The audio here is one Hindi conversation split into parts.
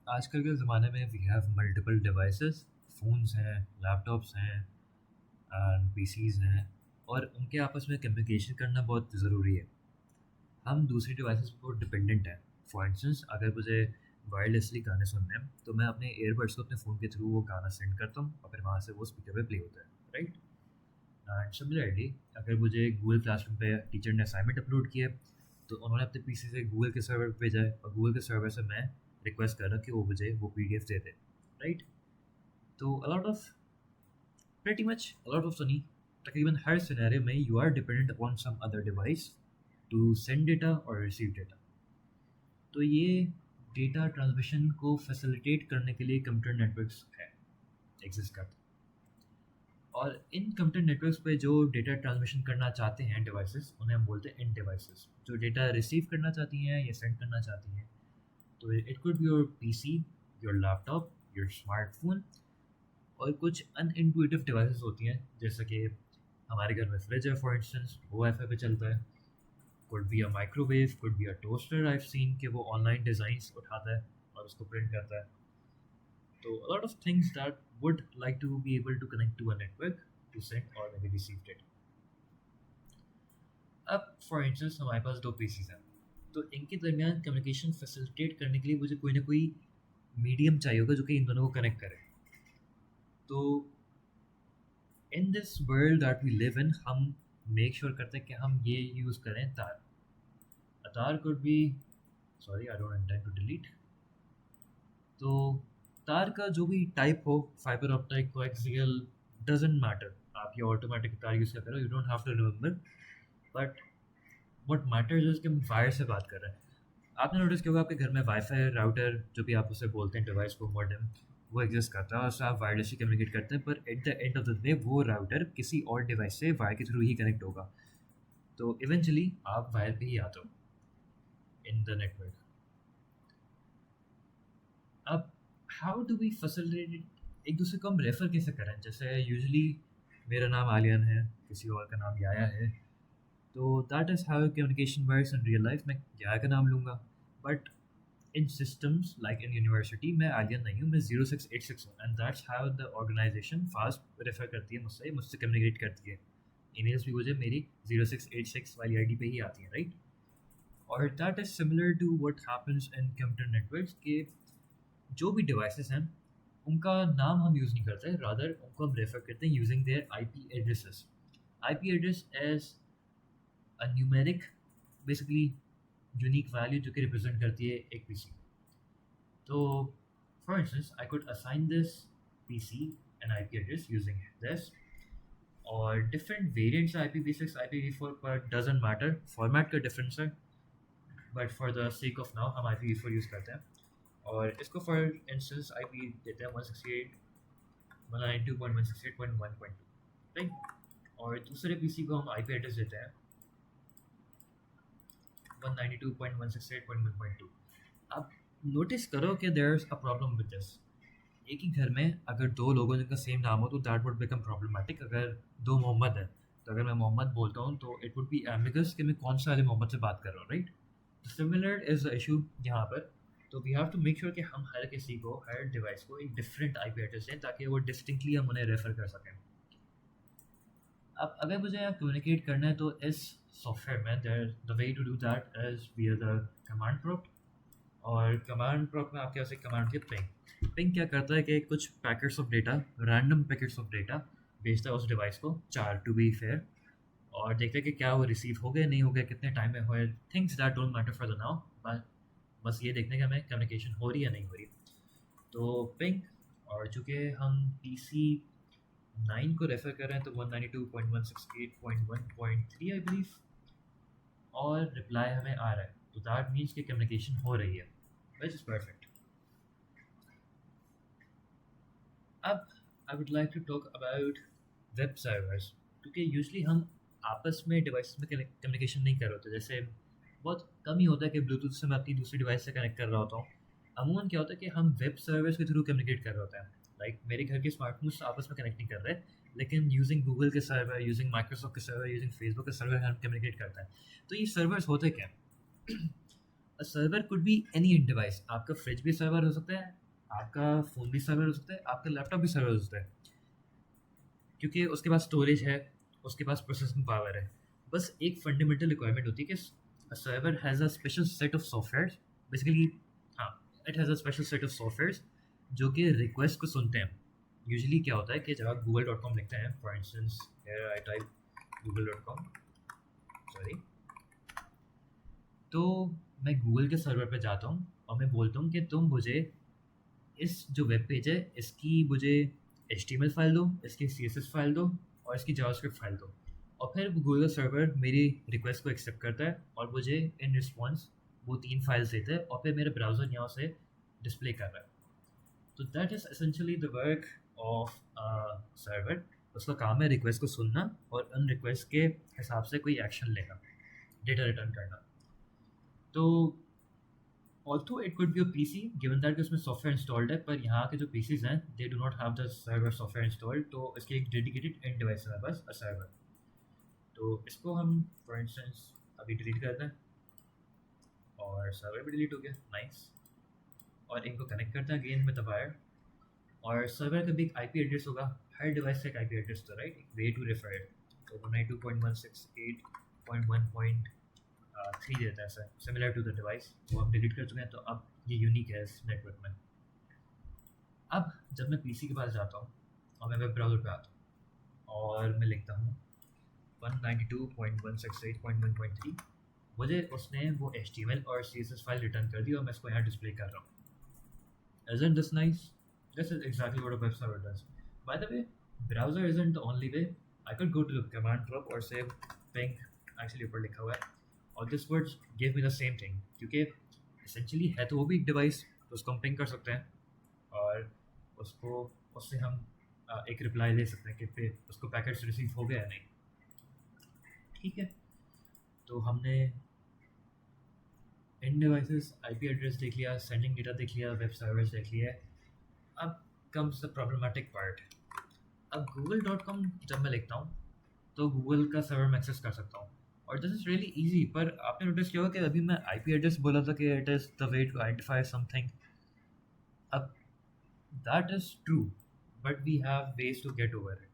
आजकल के ज़माने में we have multiple devices, phones हैं, लैपटॉप्स हैं एंड पीसीज़ हैं और उनके आपस में कम्युनिकेशन करना बहुत ज़रूरी है। हम दूसरी डिवाइसेस पर डिपेंडेंट हैं। फॉर इंस्टेंस अगर मुझे वायरलेसली गाने सुनने हैं, तो मैं अपने ईयरबड्स को अपने फ़ोन के थ्रू वो गाना सेंड करता हूँ और फिर वहाँ से वो स्पीकर पे प्ले होता है, राइट? एंड सिमिलरली अगर मुझे गूगल क्लासरूम पे टीचर ने असाइनमेंट अपलोड किया है, तो उन्होंने अपने पीसी से गूगल के सर्वर पे भेजा है और गूगल के सर्वर से मैं रिक्वेस्ट कर रहा कि वो मुझे वो पीडीएफ दे दे, राइट? तो a lot of sunny तकरीबन हर सिनेरियो में you are dependent upon some other device to send data और रिसीव डेटा। तो ये डेटा ट्रांसमिशन को फैसिलिटेट करने के लिए कंप्यूटर नेटवर्क्स है, एग्जिस्ट करते हैं। और इन कंप्यूटर नेटवर्क्स पे जो डेटा ट्रांसमिशन करना चाहते हैं डिवाइसेस, उन्हें हम बोलते हैं इन डिवाइसेस। जो डेटा रिसीव करना चाहती हैं या सेंड करना चाहती हैं, तो it could be your PC, your laptop, your smartphone और कुछ अनइंटुइटिव डिवाइसेस होती हैं, जैसे कि हमारे घर में फ्रिज है फॉर इंस्टेंस, वो वाईफाई पे चलता है। Could be a microwave, could be a toaster, I have seen कि वो ऑनलाइन डिज़ाइंस उठाता है और उसको प्रिंट करता है। So a lot of things that would like to be able to connect to a network to send or maybe receive data. अब फॉर इंस्टेंस हमारे पास दो पीसीज हैं, तो इनके दरमियान कम्युनिकेशन फैसिलिटेट करने के लिए मुझे कोई ना कोई मीडियम चाहिए होगा जो कि इन दोनों को कनेक्ट करे। तो in this world that we live in, हम मेक श्योर करते हैं कि हम ये यूज़ करें तार। A तार could be, sorry I don't intend to delete। तो तार का जो भी टाइप हो, fibre optic, coaxial, doesn't matter. आप ये ऑटोमेटिक तार यूज़ करो, you don't have to remember. But what matters is कि हम वायर से बात कर रहे हैं। आपने नोटिस किया होगा आपके घर में वाईफाई राउटर, जो भी आप उसे बोलते हैं डिवाइस को, मॉडेम, वो एग्जिस्ट करता है और उससे आप वायरलेसली कम्युनिकेट करते हैं। पर at the end of the day वो राउटर किसी और डिवाइस से वायर के थ्रू ही कनेक्ट होगा। तो इवेंचुअली आप वायर पे ही आते हो इन द नेटवर्क। अब हाउ डू वी फैसिलिटेट एक दूसरे को हम रेफ़र कैसे करें? जैसे यूजुअली मेरा नाम आलियान है, किसी और का नाम याया है, तो that is how communication works in real life. मैं याया का नाम लूँगा, but in systems like in university मैं आलियन नहीं हूँ, मैं 0686 हूँ and that's how the organization fast refer करती है मुझसे, मुझसे कम्युनिकेट करती है। ईमेल्स भी मुझे मेरी 0686 वाली आईडी पे ही आती हैं, राइट? और that is similar to what happens in computer networks के जो भी डिवाइसेस हैं, उनका नाम हम यूज़ नहीं करते, रादर उनको हम रेफ़र करते हैं using their IP addresses. IP address as a numeric, basically unique value जो कि रिप्रेजेंट करती है एक पीसी। तो for instance I could assign this PC N IP address using this, और डिफरेंट वेरिएंट्स IPv6 IPv4 पर डजेंट मैटर, फॉर्मेट का डिफरेंस है, but for the sake of now हम IPv4 यूज़ करते हैं। और इसको फॉर इंस्टेंस आईपी देते हैं 192.168.1.1.2, राइट? और दूसरे पीसी को हम आईपी एड्रेस देते हैं 192.168.1.2। अब नोटिस करो कि there is a problem with this. एक ही घर में अगर दो लोगों जिनका सेम नाम हो तो दैट वुड बिकम प्रॉब्लमैटिक। अगर दो मोहम्मद है, तो अगर मैं मोहम्मद बोलता हूँ तो इट वुड बी एम्बिगस कि मैं कौन सा वाले मोहम्मद से बात कर रहा हूँ, right? Similar is the issue यहाँ पर। तो we have to make sure कि हम हर किसी को, हर डिवाइस को एक डिफरेंट आईपी एड्रेस दें ताकि वो डिस्टिंक्टली हम उन्हें रेफर कर सकें। अब अगर मुझे यहाँ कम्युनिकेट करना है तो इस सॉफ्टवेयर में there the way to do that is via the command prompt. और कमांड प्रॉम्प्ट में आपके पास एक कमांड होती है पिंग। पिंग क्या करता है कि कुछ packets of data, random packets of data भेजता है उस डिवाइस को, 4 टू बी फेयर, और देखते हैं कि क्या वो रिसीव हो गए, नहीं हो गए, कितने टाइम में हुए, things that don't matter for the now, but बस ये देखने का हमें कम्युनिकेशन हो रही है या नहीं हो रही। तो पिंग, और चूँकि हम पीसी 9 को रेफ़र कर रहे हैं तो 192.168.1.3 आई बिलीव, और रिप्लाई हमें आ रहा है, तो दैट मीन्स कि कम्युनिकेशन हो रही है, विच इज़ परफेक्ट। अब I would like to talk about web servers, क्योंकि यूजली हम आपस में डिवाइस में कम्युनिकेशन नहीं कर रहे होते। जैसे बहुत कम ही होता है कि ब्लूटूथ से मैं अपनी दूसरी डिवाइस से कनेक्ट कर रहा होता हूँ। अमूमन क्या होता है कि हम वेब सर्वर्स के थ्रू कम्युनिकेट कर रहे होते हैं। लाइक मेरे घर के स्मार्टफोन्स आपस में कनेक्ट नहीं कर रहे, लेकिन यूजिंग गूगल के सर्वर, यूजिंग माइक्रोसॉफ्ट के सर्वर, यूजिंग फेसबुक के सर्वर हम कम्युनिकेट करते हैं। तो ये सर्वर्स होते क्या हैं? A server could be any device. आपका फ्रिज भी सर्वर हो सकता है, आपका फ़ोन भी सर्वर हो सकता है, आपका लैपटॉप भी सर्वर हो सकता है। क्योंकि उसके पास स्टोरेज है, उसके पास प्रोसेसिंग पावर है। बस एक फंडामेंटल रिक्वायरमेंट होती है कि server has a special set of software basically. हाँ, it has a special set of software जो कि रिक्वेस्ट को सुनते हैं। यूजुअली क्या होता है कि जब आप google.com लिखते हैं, for instance here I type google.com, sorry, तो मैं गूगल के सर्वर पे जाता हूँ और मैं बोलता हूँ कि तुम मुझे इस जो वेब पेज है इसकी मुझे HTML फाइल दो, इसकी CSS फाइल दो और इसकी जावास्क्रिप्ट फाइल दो। और फिर गूगल सर्वर मेरी रिक्वेस्ट को एक्सेप्ट करता है और मुझे इन रिस्पॉन्स वो 3 फाइल्स देता है और फिर मेरा ब्राउज़र यहाँ से डिस्प्ले कर रहा है। तो that is essentially the work of server. उसका काम है रिक्वेस्ट को सुनना और उन रिक्वेस्ट के हिसाब से कोई एक्शन लेना, डेटा रिटर्न करना। तो although it could be a PC given that कि उसमें सॉफ्टवेयर इंस्टॉल्ड है, पर यहाँ के जो पीसीज हैं they do not have the server software installed, तो इसकी एक डेडिकेटेड एंड डिवाइस है बस, अ सर्वर। तो इसको हम फॉर इंस्टेंस अभी डिलीट करते हैं और सर्वर भी डिलीट हो गया, नाइस। और इनको कनेक्ट करते हैं अगेन विद द वायर। और सर्वर का भी एक आईपी एड्रेस होगा, हर डिवाइस का एक आईपी एड्रेस तो राइट, एक वे टू रेफर इट। तो 192.168.1.3 देता है sir, similar to the device. वो हम डिलीट कर चुके हैं, तो अब ये यूनिक है इस नेटवर्क में। अब जब मैं पीसी के पास जाता हूँ और मैं वेब ब्राउज़र पे आता हूँ और मैं लिखता हूँ 192.168.1.3, मुझे उसने वो HTML और CSS फाइल रिटर्न कर दी और मैं इसको यहाँ डिस्प्ले कर रहा हूँ। Isn't this nice? This is exactly what a web server does. By the way, browser isn't the only way. I could go to the command prompt or say ping, actually ऊपर लिखा हुआ है, और this words give me the same thing, क्योंकि essentially है तो वो भी एक डिवाइस, तो उसको हम पिंग कर सकते हैं और उसको उससे हम एक रिप्लाई ले सकते हैं कि पे उसको पैकेट्स रिसीव हो गया या नहीं। ठीक है, तो हमने इन डिवाइसेस आईपी एड्रेस देख लिया, सेंडिंग डेटा देख लिया, वेब सर्वर्स देख लिया। अब कम्स द प्रॉब्लमेटिक पार्ट। अब google.com जब मैं लिखता हूँ तो गूगल का सर्वर मैं एक्सेस कर सकता हूँ और दिस इज़ रियली ईजी। पर आपने नोटिस किया होगा कि अभी मैं आईपी एड्रेस बोला था कि it is the way to identify something. अब that is true, but we have ways to get over it.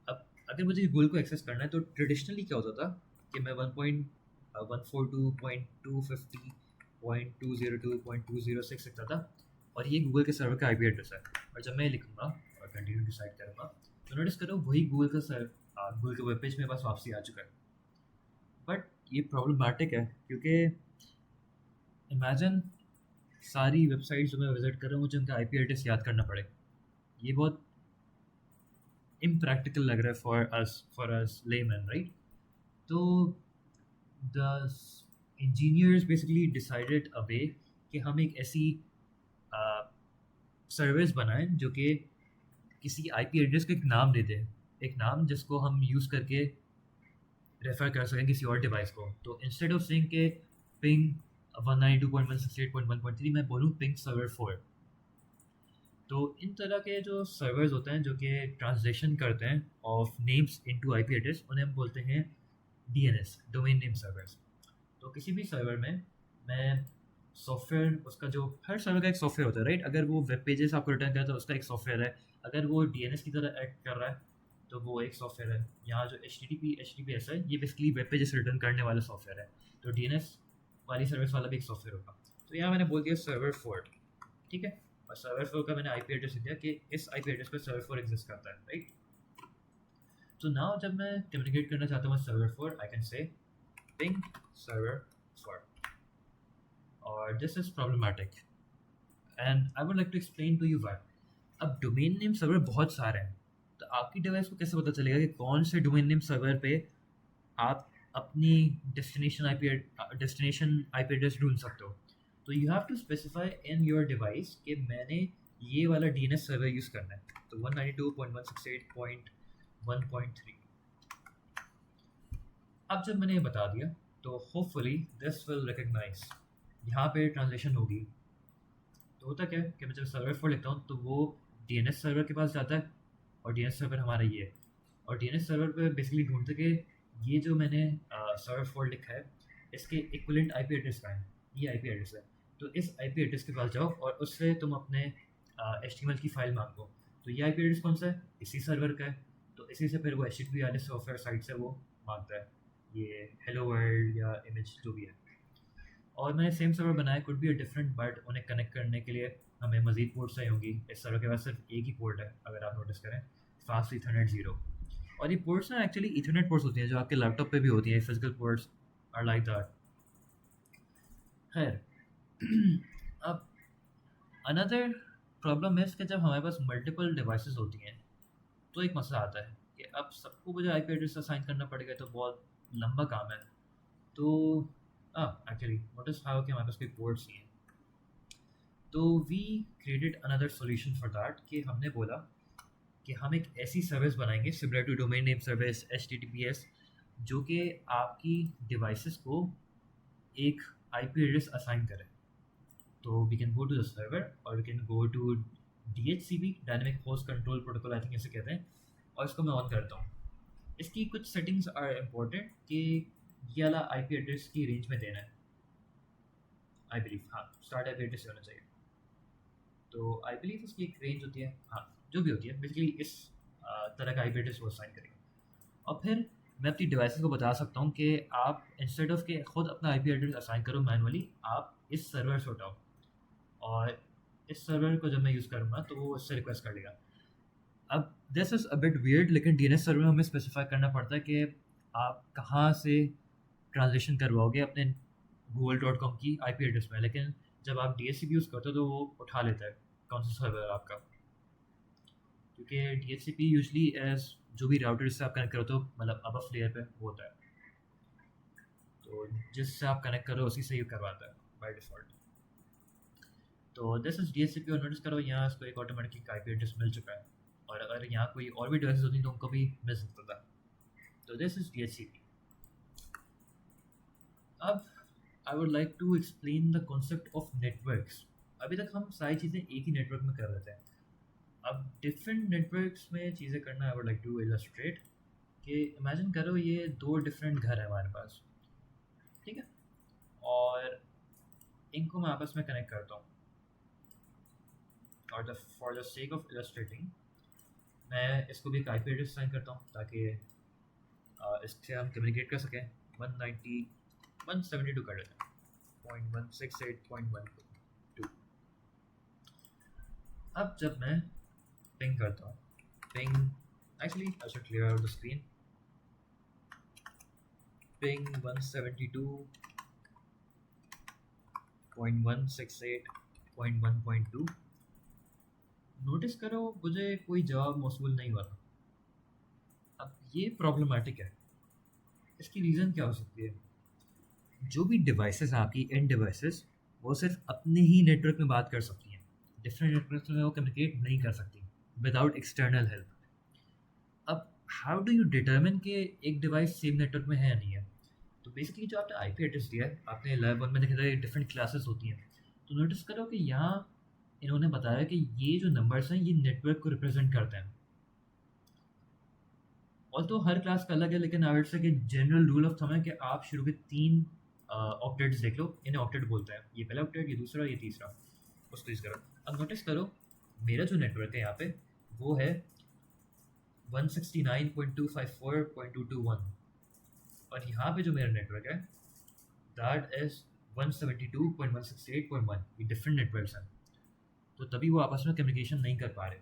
अब अगर मुझे गूगल को एक्सेस करना है तो ट्रेडिशनली क्या होता था कि मैं 1.142.250.202.206 लिखता था और ये गूगल के सर्वर का आईपी एड्रेस है। और जब मैं लिखूँगा और कंटिन्यू डिसाइड करूँगा तो नोटिस करो वही गूगल का गूगल के वेब पेज मेरे पास वापसी आ चुका है। बट ये प्रॉब्लमेटिक है क्योंकि इमेजिन सारी वेबसाइट्स जो मैं विजिट कर रहा हूँ मुझे उनका आईपी एड्रेस याद करना पड़े। ये बहुत इम्प्रैक्टिकल लग रहा है फॉर अस लेमैन, राइट? तो the engineers basically decided a वे कि हम एक ऐसी सर्विस बनाएं जो कि किसी आईपी एड्रेस को एक नाम दे दें, एक नाम जिसको हम यूज़ करके रेफ़र कर सकें किसी और डिवाइस को। तो इंस्टेड ऑफ सेइंग के पिंग 192.168.1.3 मैं बोलूँ पिंग सर्वर 4। तो इन तरह के जो सर्वर्स होते हैं जो कि ट्रांसलेशन करते हैं of names into IP address, उन्हें हम बोलते हैं DNS, डोमेन नेम सर्वर्स। तो किसी भी सर्वर में मैं सॉफ्टवेयर, उसका जो हर सर्वर का एक सॉफ्टवेयर होता है राइट, अगर वो वेब पेजेस आपको रिटर्न करता है उसका एक सॉफ्टवेयर है, अगर वो DNS की तरह एक्ट कर रहा है तो वो एक सॉफ्टवेयर है। यहाँ जो HTTPS है ये बेसिकली वेब पेजेस रिटर्न करने वाला सॉफ्टवेयर है, तो DNS वाली सर्विस वाला भी एक सॉफ्टवेयर होगा। तो यहाँ मैंने बोल दिया सर्वर 4, ठीक है, और सर्वर 4 का मैंने आईपी एड्रेस दिया कि इस आईपी एड्रेस पर सर्वर 4 एग्जिस्ट करता है, राइट? तो नाउ जब मैं कम्युनिकेट करना चाहता हूँ server 4, I can say ping server 4 और this is problematic and I would like to explain to you why. अब डोमेन नेम सर्वर बहुत सारे हैं, तो आपकी डिवाइस को कैसे पता चलेगा कि कौन से डोमेन नेम सर्वर पे आप अपनी डेस्टिनेशन आईपी एड्रेस ढूंढ सकते हो? तो you have to specify in your device कि मैंने ये वाला DNS सर्वर यूज़ करना है, तो 192.168.1.3। अब जब मैंने ये बता दिया तो होपफुली दिस विल रिकग्नाइज, यहाँ पे ट्रांसलेशन होगी। तो होता क्या है कि मैं जब सर्वर 4 लिखता हूँ तो वो DNS सर्वर के पास जाता है और DNS सर्वर हमारा ये है, और DNS सर्वर पे बेसिकली ढूंढते कि ये जो मैंने सर्वर 4 लिखा है इसके इक्विवेलेंट आईपी एड्रेस का है। ये आईपी एड्रेस है। तो इस आईपी एड्रेस के पास जाओ और उससे तुम अपने एचटीएमएल की फाइल मांगो। तो ये आईपी एड्रेस कौन सा है? इसी सर्वर का है। तो इसी से फिर वो एचटीटीपी वाले सॉफ्टवेयर साइट से वो मांगता है ये हेलो वर्ल्ड या इमेज जो भी है। और मैंने सेम सर्वर बनाया, could be a different, but उन्हें कनेक्ट करने के लिए हमें मजीद पोर्ट्स चाहिए होंगी। इस सर्वर के पास सिर्फ एक ही पोर्ट है, अगर आप नोटिस करें, फास्ट ईथरनेट 0। और ये पोर्ट्स ना एक्चुअली ईथरनेट पोर्ट्स होती हैं जो आपके लैपटॉप पे भी होती हैं, physical ports are like that. खैर अब अनदर प्रॉब्लम है कि जब हमारे पास मल्टीपल डिवाइसेस होती हैं तो एक मसला आता है कि अब सबको मुझे आईपी एड्रेस असाइन करना पड़ेगा, तो बहुत लंबा काम है। तो एक्चुअली नोटिस हाउ कि हमारे पास कोई पोर्ट्स नहीं है। तो we created another solution for that कि हमने बोला कि हम एक ऐसी सर्विस बनाएंगे similar to domain name service HTTPS, जो कि आपकी डिवाइसेस को एक आईपी एड्रेस असाइन करे। तो we can go to the server और we can go to DHCP, dynamic host control protocol I think ऐसे कहते हैं, और इसको मैं ऑन करता हूँ। इसकी कुछ सेटिंग्स आर इम्पोर्टेंट कि ये वाला आईपी एड्रेस की रेंज में देना है। आई बिलीव हाँ स्टार्ट आईपी एड्रेस होना चाहिए। तो आई बिलीव इसकी एक रेंज होती है, हाँ जो भी होती है, बेसिकली इस तरह का आईपी एड्रेस वो असाइन करेगा। और फिर मैं अपनी डिवाइसेस को बता सकता हूँ कि आप इंस्टेड ऑफ के खुद अपना आईपी एड्रेस असाइन करो मैनुअली, आप इस सर्वर से उठाओ, और इस सर्वर को जब मैं यूज़ करूँगा तो वो इससे रिक्वेस्ट कर लेगा। अब this is a bit weird, लेकिन डीएनएस सर्वर में हमें स्पेसिफाई करना पड़ता है कि आप कहाँ से ट्रांजेक्शन करवाओगे अपने google.com की आईपी एड्रेस में। लेकिन जब आप DHCP यूज़ करते हो तो वो उठा लेता है कौन सा सर्वर है आपका, क्योंकि DHCP यूजली एज जो भी राउटर से आप कनेक्ट करते हो मतलब अब लेयर पे होता है, तो जिससे आप कनेक्ट करो उसी से ही करवाता है बाय डिफ़ॉल्ट। तो दिस इज DHCP, और नोटिस करो यहाँ इसको एक ऑटोमेटिक आईपी एड्रेस मिल चुका है, और अगर यहाँ कोई और भी डिवाइसेस होती तो उनको भी मिल सकता था। तो दिस इज DHCP। अब I would like to explain the concept of networks. अभी तक हम सारी चीज़ें एक ही नेटवर्क में कर रहे थे, अब डिफरेंट नेटवर्क्स में चीज़ें करना I would like to illustrate कि इमेजिन करो ये दो डिफरेंट घर है हमारे पास, ठीक है, और इनको मैं आपस में कनेक्ट करता हूँ, और for the sake of illustrating मैं इसको भी एक आईपी एड्रेस साइन करता हूँ ताकि इससे हम कम्युनिकेट कर सकें। 192 कर लेते हैं 0.168.1.2। अब जब मैं पिंग करता हूँ, ping actually I should clear out the screen, ping 172.168.1.2। Notice करो मुझे कोई जवाब मौसूल नहीं हुआ था। अब ये प्रॉब्लमेटिक है, इसकी रीज़न क्या हो सकती है? जो भी डिवाइसेस हैं आपकी एंड डिवाइसेस, वो सिर्फ अपने ही नेटवर्क में बात कर सकती हैं, डिफरेंट नेटवर्क में वो कम्युनिकेट नहीं कर सकती विदाउट एक्सटर्नल हेल्प। अब हाउ डू यू डिटर्मिन कि एक डिवाइस सेम नेटवर्क में है या नहीं है? तो बेसिकली जो आपने आईपी एड्रेस दिया है, आपने लैब 1 में देखा था डिफरेंट क्लासेस होती हैं, तो नोटिस करो कि यहाँ इन्होंने बताया कि ये जो नंबर्स हैं ये नेटवर्क को रिप्रेजेंट करते हैं। और तो हर क्लास का अलग है, लेकिन आई वुड से कि जनरल रूल ऑफ थंब है कि आप शुरू के 3 ऑक्टेट्स देख लो, इन्हें ऑक्टेट बोलते हैं, ये पहला ऑक्टेट, ये दूसरा, ये तीसरा, उसको यूज़ करो। अब नोटिस करो मेरा जो नेटवर्क है यहाँ पे वो है 169.254.221, और यहाँ पे जो मेरा नेटवर्क है दैट इज़ 172.168.1। ये डिफरेंट नेटवर्क्स हैं, तो तभी वो आपस में कम्युनिकेशन नहीं कर पा रहे।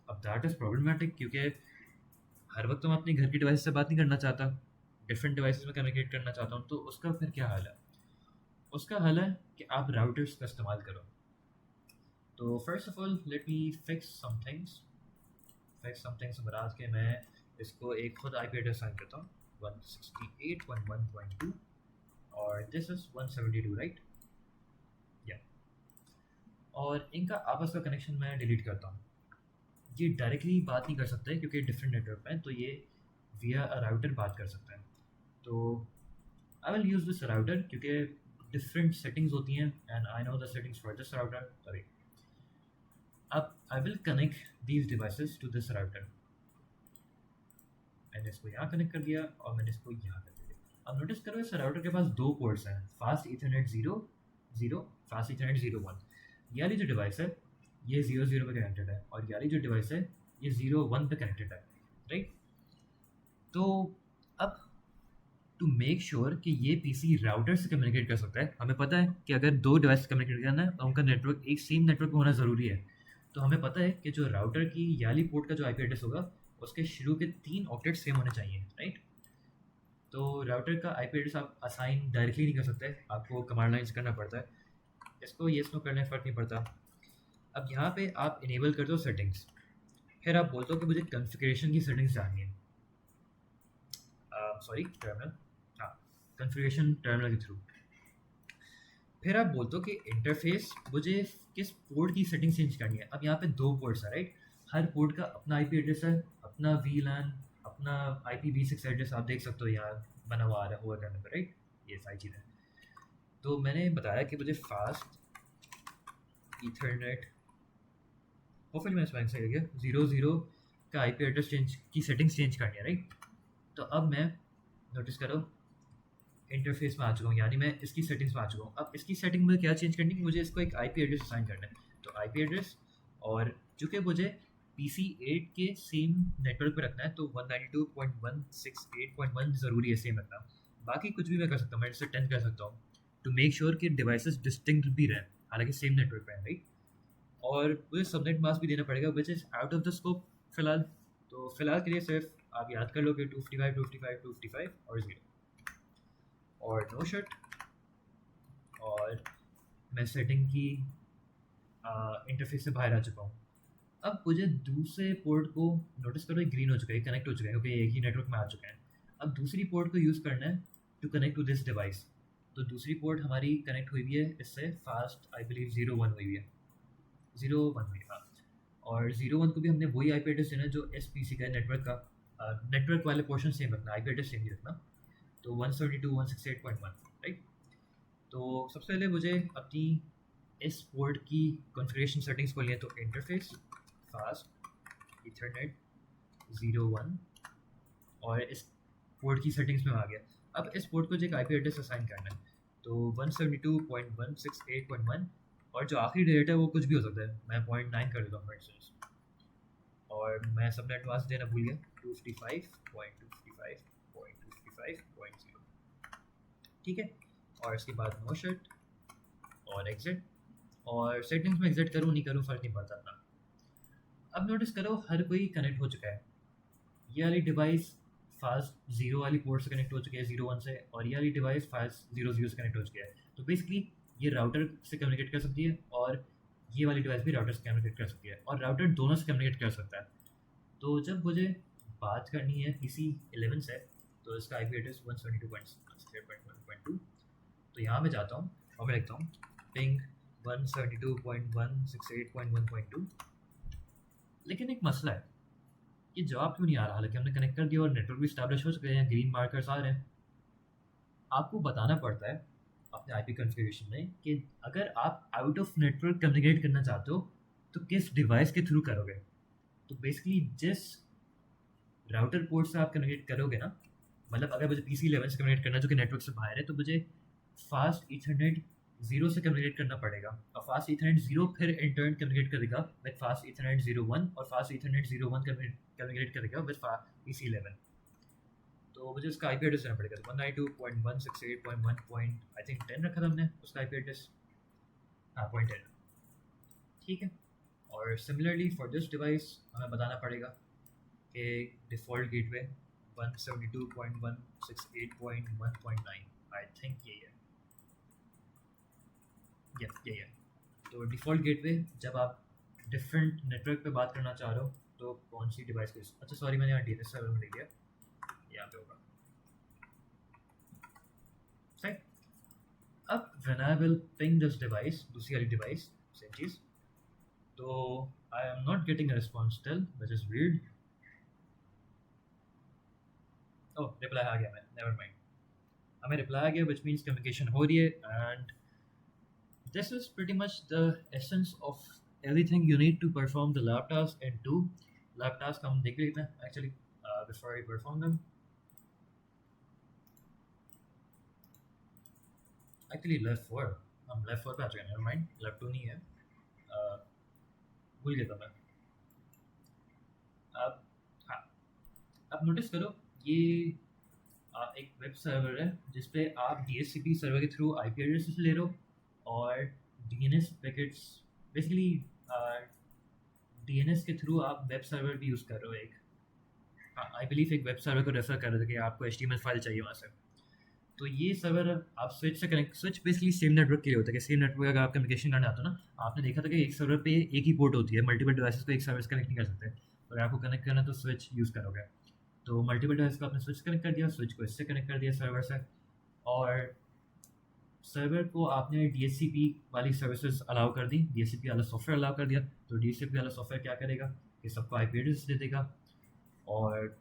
अब दैट इज़ प्रॉब्लमेटिक, क्योंकि हर वक्त तो मैं अपनी घर की डिवाइस से बात नहीं करना चाहता, डिफरेंट डिवाइसेस में कम्युनिकेट करना चाहता हूँ। तो उसका फिर क्या हल है? उसका हल है कि आप राउटर्स का इस्तेमाल करो। तो first of all let me fix some things बरात के मैं इसको एक खुद आईपी एड्रेस साइन करता हूँ 168.1.2, और दिस इज 172, राइट? या और इनका आपस का कनेक्शन मैं डिलीट करता हूँ। ये डायरेक्टली बात नहीं कर सकते क्योंकि डिफरेंट नेटवर्क में, तो ये विया अ राउटर बात कर सकते हैं। तो I will use this router क्योंकि डिफरेंट सेटिंग्स होती हैं and I know the settings for this router. Sorry, अब I will connect these devices to this router. मैंने इसको यहाँ कनेक्ट कर दिया और मैंने इसको यहाँ कर दिया। अब नोटिस करो इस राउटर के पास 2 पोर्ट्स हैं, फास्ट ईथरनेट 0 0, फास्ट इथरनेट 0 1। ये वाली जो डिवाइस है ये 0 0 पे कनेक्टेड है और ये वाली जो डिवाइस है ये 0 1 पे कनेक्टेड है, राइट। तो अब टू मेक श्योर कि ये पीसी राउटर से कम्युनिकेट कर सकता है, हमें पता है कि अगर दो डिवाइस से कम्युनिकेट करना है तो उनका नेटवर्क एक सेम नेटवर्क में होना ज़रूरी है। तो हमें पता है कि जो राउटर की याली पोर्ट का जो आईपी एड्रेस होगा उसके शुरू के 3 ऑक्टेट सेम होने चाहिए, राइट। तो राउटर का आईपी एड्रेस आप असाइन डायरेक्टली नहीं कर सकते, आपको कमांड लाइन से करना पड़ता है। इसको ये इसको करने फ़र्क नहीं पड़ता। अब यहाँ पे आप इनेबल कर दो सेटिंग्स, फिर आप बोलते हो कि मुझे कॉन्फ़िगरेशन की सेटिंग्स जाननी है, सॉरी टर्मिनल, हाँ कॉन्फ़िगरेशन टर्मिनल के थ्रू। फिर आप बोलते हो कि इंटरफेस मुझे किस पोर्ट की सेटिंग चेंज करनी है। अब यहाँ पे 2 पोर्ट्स है, राइट। हर पोर्ट का अपना आईपी एड्रेस है, अपना वीलैन, अपना IPv6 एड्रेस आप देख सकते हो यहाँ बना हुआ आ रहा हुआ करने पर, राइट। ये सारी चीज़ें तो मैंने बताया कि मुझे फास्ट ईथरनेट, होपफुली मैं स्पेलिंग सही गया, 0 0 का आईपी एड्रेस चेंज की सेटिंग्स चेंज करनी है, राइट। तो अब मैं नोटिस करो इंटरफेस में आ चुका हूँ, यानी मैं इसकी सेटिंग्स में आ चुका हूँ। अब इसकी सेटिंग में क्या चेंज करनी है, मुझे इसको एक आईपी एड्रेस असाइन करना है। तो आईपी एड्रेस, और चूँकि मुझे PC8 के सेम नेटवर्क पे रखना है तो 192.168.1 ज़रूरी है सेम रखना। बाकी कुछ भी मैं कर सकता हूँ, मैं इससे 10 कर सकता हूँ टू मेक श्योर कि डिवाइसेस डिस्टिंक्ट भी रहें, हालांकि सेम नेटवर्क पे हैं, राइट। और मुझे सबनेट मास्क भी देना पड़ेगा which is out of the scope फ़िलहाल। तो फ़िलहाल के लिए सिर्फ आप याद कर लो कि 255 255 255 और 0 और नो शट। और मैं सेटिंग की इंटरफेस से बाहर आ चुका हूँ। अब मुझे दूसरे पोर्ट को नोटिस करो, ग्रीन हो चुका है, कनेक्ट हो चुका है क्योंकि एक ही नेटवर्क में आ चुके हैं। अब दूसरी पोर्ट को यूज़ करना है to connect to this device. तो दूसरी पोर्ट हमारी कनेक्ट हुई भी है इससे, फास्ट आई बिलीव 0 1 हुई है, 0 1 हुई, हाँ। और 0 1 को भी हमने वही आई पी एड्रेस देना है जो SPC का नेटवर्क का, नेटवर्क वाले पोर्शन सेम रखना, आई पी एड्रेस सेम ही रखना। तो 172.168.1, राइट। तो सबसे पहले मुझे अपनी इस पोर्ट की कॉन्फ़िगरेशन सेटिंग्स को लिए, तो इंटरफेस फास्ट ईथरनेट 0 1 और इस पोर्ट की सेटिंग्स में आ गया। अब इस पोर्ट को जो एक आईपी एड्रेस असाइन करना है, तो 172.168.1 और जो आखिरी डेट है वो कुछ भी हो सकता है, मैं 0.9 कर देता हूँ फॉर इंस्टेंस। और मैं सबनेट मास्क देना भूल गया, 255.255.255.0, ठीक है। और इसके बाद नो शट और एग्जिट, और सेटिंग्स में एग्जिट करूँ नहीं करूँ फ़र्क नहीं पड़ता ना। अब नोटिस करो हर कोई कनेक्ट हो चुका है। ये वाली डिवाइस फास्ट 0 वाली पोर्ट से कनेक्ट हो चुकी है 0 1 से, और ये वाली डिवाइस फास्ट 0 0 से कनेक्ट हो चुकी है। तो बेसिकली ये राउटर से कम्युनिकेट कर सकती है और ये वाली डिवाइस भी राउटर से कम्युनिकेट कर सकती है, और राउटर दोनों से कम्युनिकेट कर सकता है। तो जब मुझे बात करनी है PC11 से, तो इसका IP एड्रेस 172.168.1.2। तो यहाँ मैं जाता हूँ और मैं लिखता हूँ पिंग 172.168.1.2। लेकिन एक मसला है, ये जवाब क्यों नहीं आ रहा, हालांकि हमने कनेक्ट कर दिया और नेटवर्क भी स्टैब्लिश हो चुके हैं, ग्रीन मार्कर्स आ रहे हैं। आपको बताना पड़ता है अपने आईपी कॉन्फ़िगरेशन में कि अगर आप आउट ऑफ नेटवर्क कम्युनिकेट करना चाहते हो तो किस डिवाइस के थ्रू करोगे। तो बेसिकली जिस राउटर पोर्ट से आप कम्युनिकेट करोगे ना, मतलब अगर मुझे PC11 से कम्युनिकेट करना जो कि नेटवर्क से बाहर है, तो मुझे फास्ट ईथरनेट 0 से कम्युनिकेट करना पड़ेगा, और फास्ट ईथरनेट 0 फिर इंटर्न कम्युनिकेट करेगा विद फास्ट ईथरनेट 0 1, और फास्ट ईथरनेट 0 1 कम्युनिकेट करेगा विद PC11। तो मुझे उसका IP एड्रेस देना पड़ेगा, 192.168.1 आई थिंक 10 रखा था हमने उसका IP एड्रेस, हाँ 0.10, ठीक है। और सिमिलरली फॉर दिस डिवाइस हमें बताना पड़ेगा कि डिफ़ॉल्ट गेटवे 172.168.1.9 आई थिंक यही है, यही है। तो डिफ़ॉल्ट गेटवे जब आप डिफरेंट नेटवर्क पे बात करना चाह रहे हो तो कौन सी डिवाइस के, अच्छा सॉरी मैंने यहाँ DNS सर्वर में ले लिया, यहाँ पे होगा सही। अब when I will ping this device, दूसरी वाली डिवाइस सेम चीज़, तो I am not getting a response still which is weird. Oh reply आ गया, मैं नेवर माइंड, हमें रिप्लाई आ गया विच मीन्स कम्युनिकेशन हो रही है। And this is pretty much the essence of everything you need to perform the lab task and do lab task हम देख लेते हैं actually before I perform them. Actually left 4, हम लेफ्ट 4 पे आ चुके हैं, नेवर माइंड, लेफ्ट 2 नहीं है, भूल गया था मैं। अब हाँ, अब नोटिस करो ये एक वेब सर्वर है जिस पे आप DHCP सर्वर के थ्रू IP एड्रेस ले रहे हो और DNS पैकेट्स, बेसिकली DNS के थ्रू आप वेब सर्वर भी यूज़ कर रहे हो एक, आई बिलीव एक वेब सर्वर को रेफर कर रहे थे कि आपको HTML फाइल चाहिए वहाँ से। तो ये सर्वर आप स्विच से connect, switch basically same network के लिए होता है कि सेम नेटवर्क अगर आप कम्युनिकेशन करना आता हो ना, आपने देखा था कि एक सर्वर पे एक ही पोर्ट होती है, मल्टीपल डिवाइसेस को एक सर्वर से कनेक्ट नहीं कर सकते। अगर आपको कनेक्ट करना है तो स्विच यूज़ करोगे। तो मल्टीपल डिवाइस को आपने स्विच कनेक्ट कर दिया, स्विच को इससे कनेक्ट कर दिया सर्वर से, और सर्वर को आपने DHCP वाली सर्विसेज अलाउ कर दी, DHCP वाला सॉफ्टवेयर अलाउ कर दिया। तो DHCP वाला सॉफ्टवेयर क्या करेगा कि सबको IP एड्रेस दे देगा, और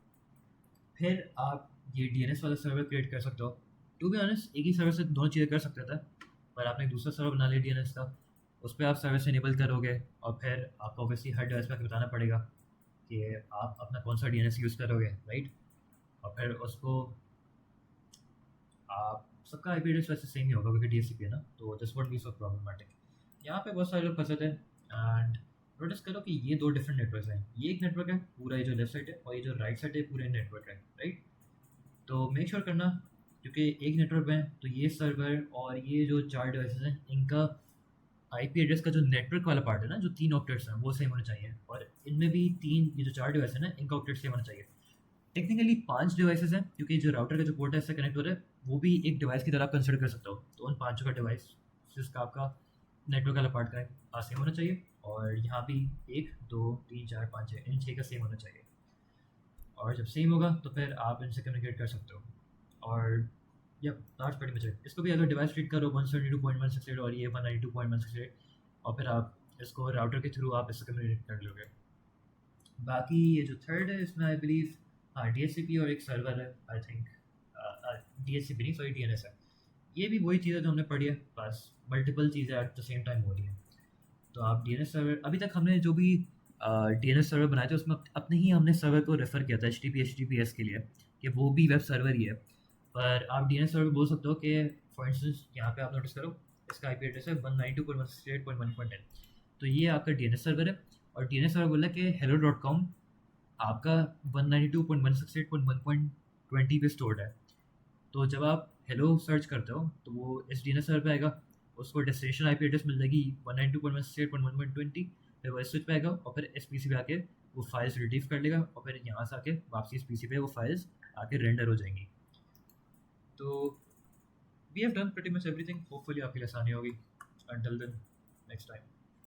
फिर आप ये DNS वाला सर्वर क्रिएट कर सकते हो। टू बी ऑनेस्ट एक ही सर्वर से दोनों चीज़ें कर सकते थे, पर आपने एक दूसरा सर्वर बना लिया DNS का, उस पर आप सर्विस इनेबल करोगे, और फिर आपको ऑब्वियसली हर डिवाइस पर बताना पड़ेगा कि आप अपना कौन सा DNS यूज़ करोगे, राइट। और फिर उसको आप सबका IP एड्रेस वैसे सेम ही होगा क्योंकि DHCP है ना, तो this would be so problematic. यहाँ पे बहुत सारे लोग फंसे थे, एंड नोटिस करो कि ये दो डिफरेंट नेटवर्क हैं। ये एक नेटवर्क है पूरा, ये जो लेफ्ट साइड है, और ये जो राइट साइड है पूरा नेटवर्क है, राइट। तो मेक श्योर करना, क्योंकि एक नेटवर्क में तो ये सर्वर और ये जो 4 डिवाइसेस हैं इनका IP एड्रेस का जो नेटवर्क वाला पार्ट है ना, जो 3 ऑक्टेट्स हैं वो सेम होने चाहिए, और इनमें भी 3, ये जो 4 डिवाइस है ना इनका ऑक्टेट सेम होना चाहिए। टेक्निकली 5 डिवाइसेस हैं क्योंकि जो राउटर का जो पोर्ट है इससे कनेक्ट हो रहा है वो भी एक डिवाइस की तरह आप कंसिडर कर सकते हो। तो उन 5 का डिवाइस जिसका आपका नेटवर्क वाला पार्ट का सेम होना चाहिए, और यहाँ भी 1 2 3 4 5 6 इन 6 का सेम होना चाहिए। और जब सेम होगा तो फिर आप इनसे कम्युनिकेट कर सकते हो। और या दैट्स प्रीटी मच इट। इसको भी अगर डिवाइस ट्रीट करो 172.168 और ये 192.168, और फिर आप इसको राउटर के थ्रू आप इससे कम्युनिकेट कर लोगे। बाकी ये जो थर्ड है इसमें आई बिलीव हाँ DHCP और एक सर्वर है, आई थिंक DHCP नहीं सॉरी DNS है। ये भी वही चीज़ है जो हमने पढ़ी है, बस मल्टीपल चीज़ें एट द सेम टाइम हो रही हैं। तो आप DNS सर्वर, अभी तक हमने जो भी DNS सर्वर बनाए थे उसमें अपने ही हमने सर्वर को रेफ़र किया था HTTPS के लिए कि वो भी वेब सर्वर ही है। पर आप DNS सर्वर बोल सकते हो कि फॉर इंस्टेंस यहाँ पे आप नोटिस करो इसका IP एड्रेस है 192.168.1.10, तो ये आपका DNS सर्वर है, और DNS सर्वर बोला कि hello.com आपका 192.168.1.20 पे स्टोर्ड है। तो जब आप हेलो सर्च करते हो तो वो इस DNS सर्वर पे आएगा, उसको डेस्टिनेशन IP एड्रेस मिल जाएगी 192.168.1.20, फिर वो इस स्विच पे आएगा और फिर इस PC पे आके वो फाइल्स रिट्रीव कर लेगा, और फिर यहाँ से आके वापसी इस PC पे वो फाइल्स आके रेंडर हो जाएंगी। तो we have done pretty much everything, hopefully आपके लिए आसानी होगी। Until then, next time.